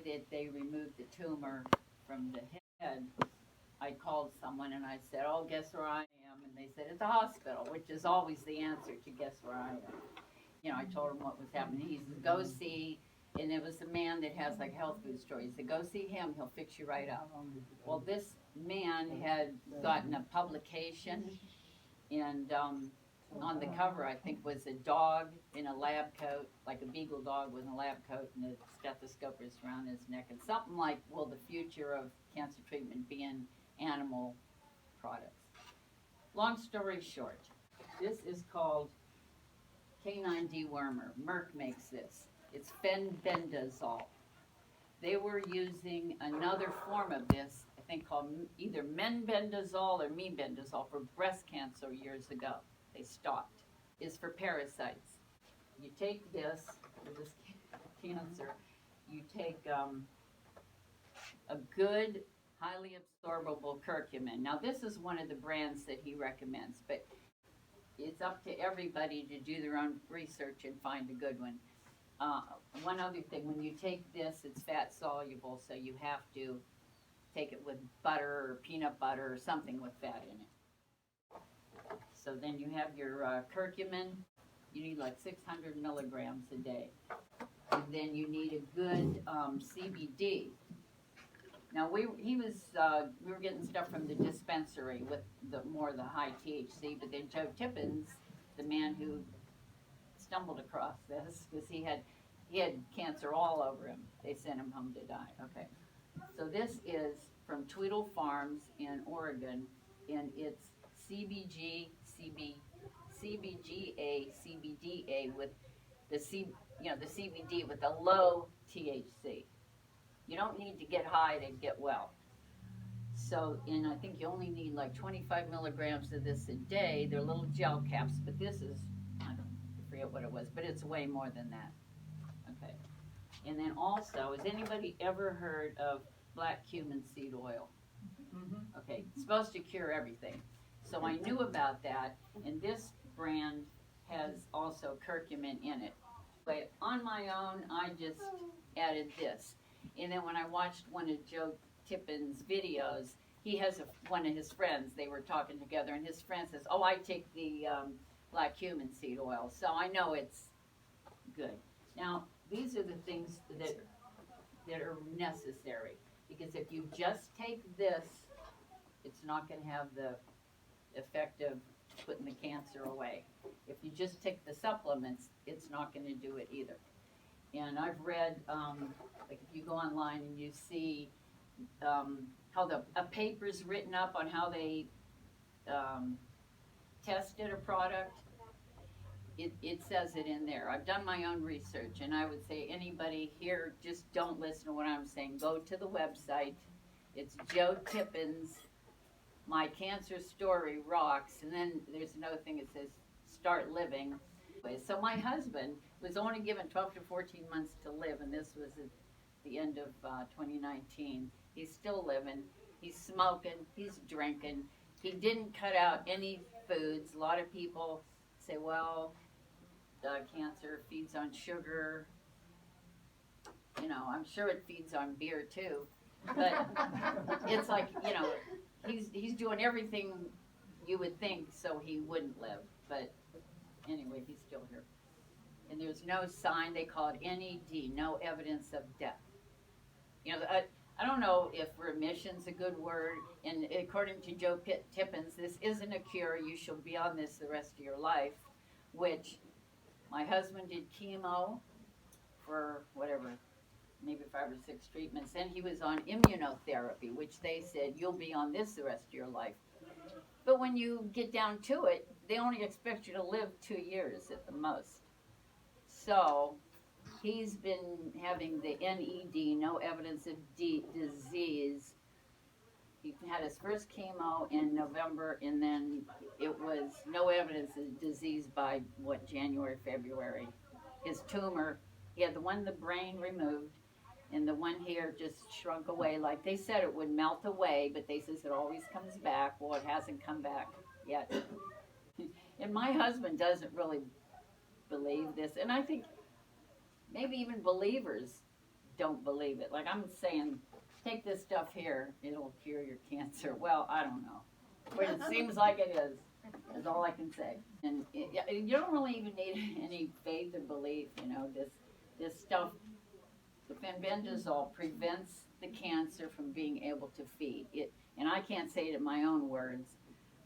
that they removed the tumor from the head, I called someone and I said, "Oh, guess where I am?" And they said, "At the hospital," which is always the answer to guess where I am. You know, I told him what was happening. He said, "Go see," and it was a man that has like health food stores. He said, "Go see him. He'll fix you right up." Well, this man had gotten a publication, and on the cover, I think, was a dog in a lab coat, like a beagle dog with a lab coat, and a stethoscope is around his neck, and something like, "Will the future of cancer treatment be in animal products?" Long story short, this is called canine dewormer. Merck makes this. It's fenbendazole. They were using another form of this, I think called either menbendazole or mebendazole for breast cancer years ago. They stopped. Is for parasites. You take this for this cancer. You take a good, highly absorbable curcumin. Now, this is one of the brands that he recommends, but it's up to everybody to do their own research and find a good one. One other thing, when you take this, it's fat soluble, so you have to take it with butter or peanut butter or something with fat in it. So then you have your curcumin. You need like 600 milligrams a day. And then you need a good CBD. Now we were getting stuff from the dispensary with the high THC, but then Joe Tippens, the man who stumbled across this, because he had cancer all over him. They sent him home to die. Okay, so this is from Tweedle Farms in Oregon, and it's CBGA, CBDA with the the CBD with the low THC. You don't need to get high to get well. So, and I think you only need like 25 milligrams of this a day. They're little gel caps, but this is, I forget what it was, but it's way more than that. Okay. And then also, has anybody ever heard of black cumin seed oil? Mm-hmm. Okay, it's supposed to cure everything. So I knew about that, and this brand has also curcumin in it. But on my own, I just added this. And then when I watched one of Joe Tippens' videos, he has one of his friends, they were talking together, and his friend says, "Oh, I take the black cumin seed oil, so I know it's good." Now, these are the things that are necessary, because if you just take this, it's not going to have the effect of putting the cancer away. If you just take the supplements, it's not going to do it either. And I've read, like if you go online and you see how a paper's written up on how they tested a product, it says it in there. I've done my own research, and I would say anybody here, just don't listen to what I'm saying. Go to the website. It's Joe Tippens, My Cancer Story Rocks, and then there's another thing that says Start Living. So my husband was only given 12 to 14 months to live, and this was at the end of 2019. He's still living. He's smoking. He's drinking. He didn't cut out any foods. A lot of people say, well, cancer feeds on sugar. You know, I'm sure it feeds on beer too. But it's like, you know, he's doing everything you would think so he wouldn't live. But anyway, he's still here. And there's no sign, they call it NED, no evidence of death. You know, I don't know if remission's a good word, and according to Joe Tippens, this isn't a cure, you shall be on this the rest of your life, which my husband did chemo for whatever, maybe 5 or 6 treatments, then he was on immunotherapy, which they said, you'll be on this the rest of your life. But when you get down to it, they only expect you to live 2 years at the most. So he's been having the NED, no evidence of disease. He had his first chemo in November, and then it was no evidence of disease by, January, February. His tumor, he had the one in the brain removed, and the one here just shrunk away. Like they said it would melt away, but they says it always comes back. Well, it hasn't come back yet. And my husband doesn't really believe this, and I think maybe even believers don't believe it. Like I'm saying, take this stuff here, it'll cure your cancer. Well, I don't know. But it seems like it is all I can say. And you don't really even need any faith or belief, you know, this stuff, the fenbendazole prevents the cancer from being able to feed. And I can't say it in my own words,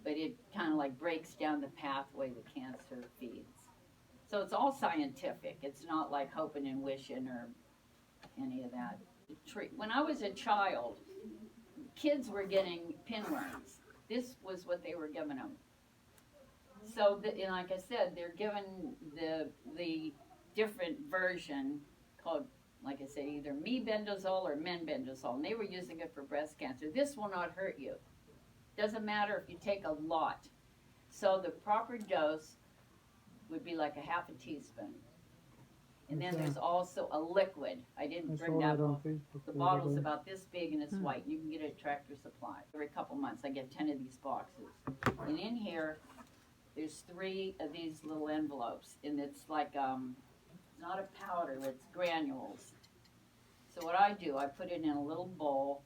but it kind of like breaks down the pathway the cancer feeds. So it's all scientific. It's not like hoping and wishing or any of that. When I was a child, kids were getting pinworms. This was what they were giving them. So, and like I said, they're given the different version called, like I say, either mebendazole or menbendazole, and they were using it for breast cancer. This will not hurt you. Doesn't matter if you take a lot. So the proper dose would be like a half a teaspoon. And then there's also a liquid. I didn't bring that one. The bottle's about this big and it's white. You can get it at Tractor Supply. Every couple months I get 10 of these boxes. And in here, there's 3 of these little envelopes. And it's like, it's not a powder, it's granules. So what I do, I put it in a little bowl,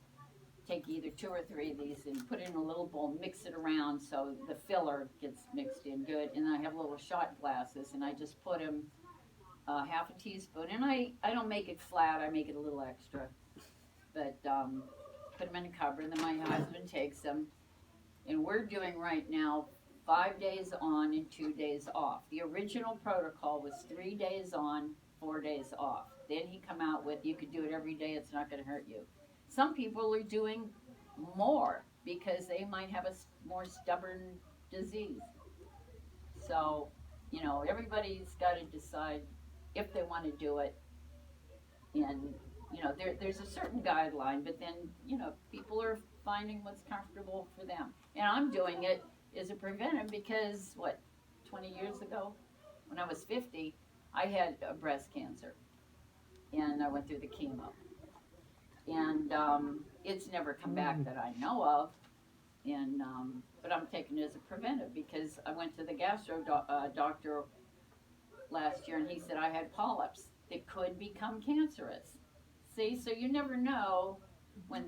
take either 2 or 3 of these and put it in a little bowl, mix it around so the filler gets mixed in good. And I have little shot glasses and I just put them half a teaspoon, and I don't make it flat, I make it a little extra, but put them in a cupboard, and then my husband takes them, and we're doing right now 5 days on and 2 days off. The original protocol was 3 days on, 4 days off. Then he come out with, you could do it every day, it's not going to hurt you. Some people are doing more because they might have a more stubborn disease. So, you know, everybody's got to decide if they want to do it. And, you know, there's a certain guideline, but then, you know, people are finding what's comfortable for them. And I'm doing it as a preventive because, 20 years ago, when I was 50, I had breast cancer. And I went through the chemo. And it's never come back that I know of. And but I'm taking it as a preventive because I went to the gastro doctor last year and he said I had polyps that could become cancerous. See, so you never know when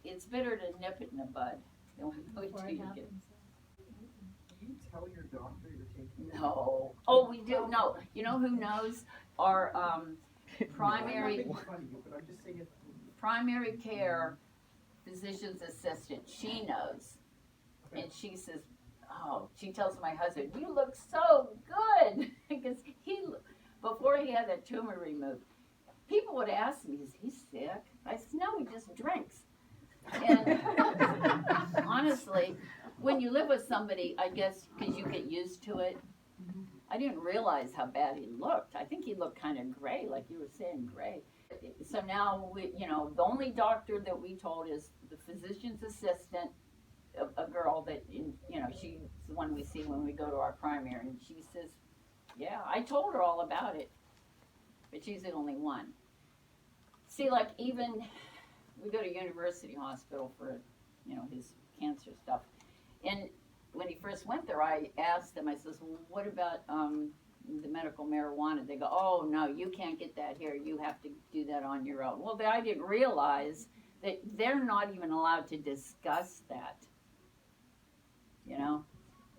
it's better to nip it in the bud than wait till you get. Do you tell your doctor you're taking? No. Oh, we do. No. You know who knows? Our primary care physician's assistant. She knows, and she says, "Oh," she tells my husband, "You look so good," because before he had that tumor removed, people would ask me, "Is he sick?" I said, "No, he just drinks." And honestly, when you live with somebody, I guess because you get used to it, I didn't realize how bad he looked. I think he looked kind of gray, like you were saying, gray. So now, the only doctor that we told is the physician's assistant, a girl that, she's the one we see when we go to our primary, and she says, yeah, I told her all about it, but she's the only one. See, like even, we go to University Hospital for, his cancer stuff, and when he first went there, I asked them, I says, well, what about the medical marijuana? They go, oh, no, you can't get that here. You have to do that on your own. Well, I didn't realize that they're not even allowed to discuss that,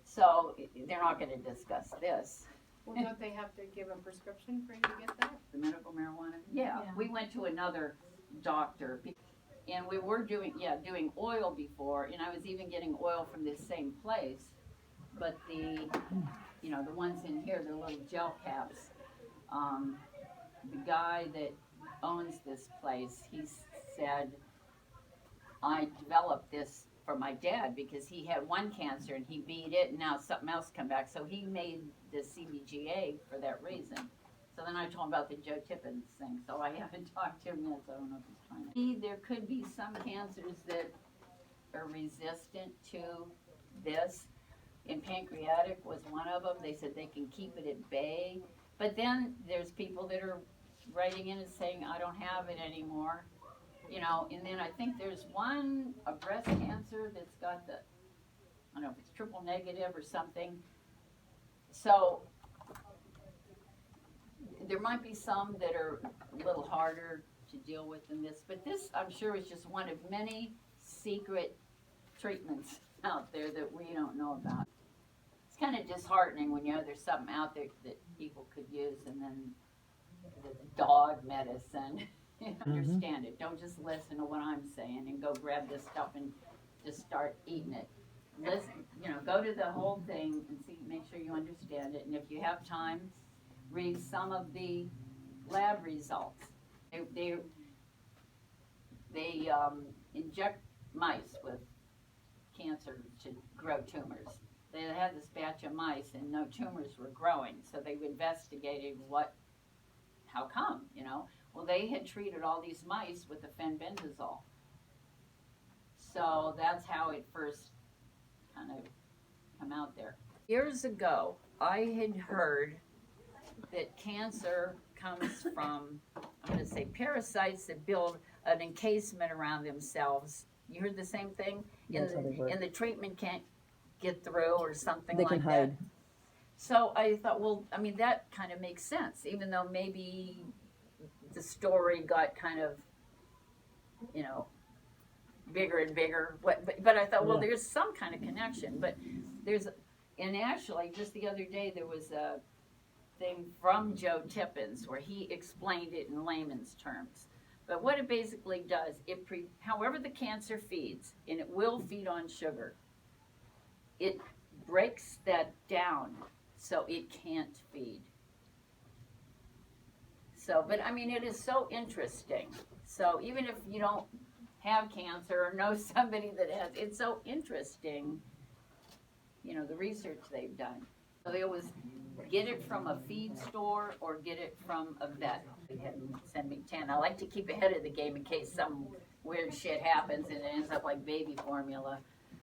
So they're not going to discuss this. Well, don't they have to give a prescription for you to get that? The medical marijuana? Yeah. We went to another doctor. And we were doing oil before, and I was even getting oil from this same place. But the ones in here, they're little gel caps. The guy that owns this place, he said, I developed this for my dad because he had one cancer and he beat it, and now something else come back. So he made the CBGA for that reason. So then I told him about the Joe Tippens thing. So I haven't talked to him yet, so I don't know if he's trying to. There could be some cancers that are resistant to this. And pancreatic was one of them. They said they can keep it at bay. But then there's people that are writing in and saying, I don't have it anymore. And then I think there's a breast cancer that's got I don't know if it's triple negative or something. So there might be some that are a little harder to deal with than this. But this, I'm sure, is just one of many secret treatments out there that we don't know about. It's kind of disheartening when you know there's something out there that people could use, and then the dog medicine. You understand it. Don't just listen to what I'm saying and go grab this stuff and just start eating it. Listen, go to the whole thing and see, make sure you understand it. And if you have time, read some of the lab results. They inject mice with cancer to grow tumors. They had this batch of mice and no tumors were growing, so they investigated how come, Well, they had treated all these mice with the fenbendazole. So that's how it first kind of come out there. Years ago, I had heard that cancer comes from, I'm going to say, parasites that build an encasement around themselves. You heard the same thing? That's how they work. And the treatment can't get through or something They like can that. hide. So I thought, well, that kind of makes sense, even though maybe the story got kind of, bigger and bigger. But I thought, well, there's some kind of connection. But and actually, just the other day, there was a thing from Joe Tippens where he explained it in layman's terms. But what it basically does, however the cancer feeds, and it will feed on sugar, it breaks that down so it can't feed. So, but it is so interesting. So even if you don't have cancer or know somebody that has, it's so interesting, the research they've done. So they always get it from a feed store or get it from a vet. They had send me 10. I like to keep ahead of the game in case some weird shit happens and it ends up like baby formula.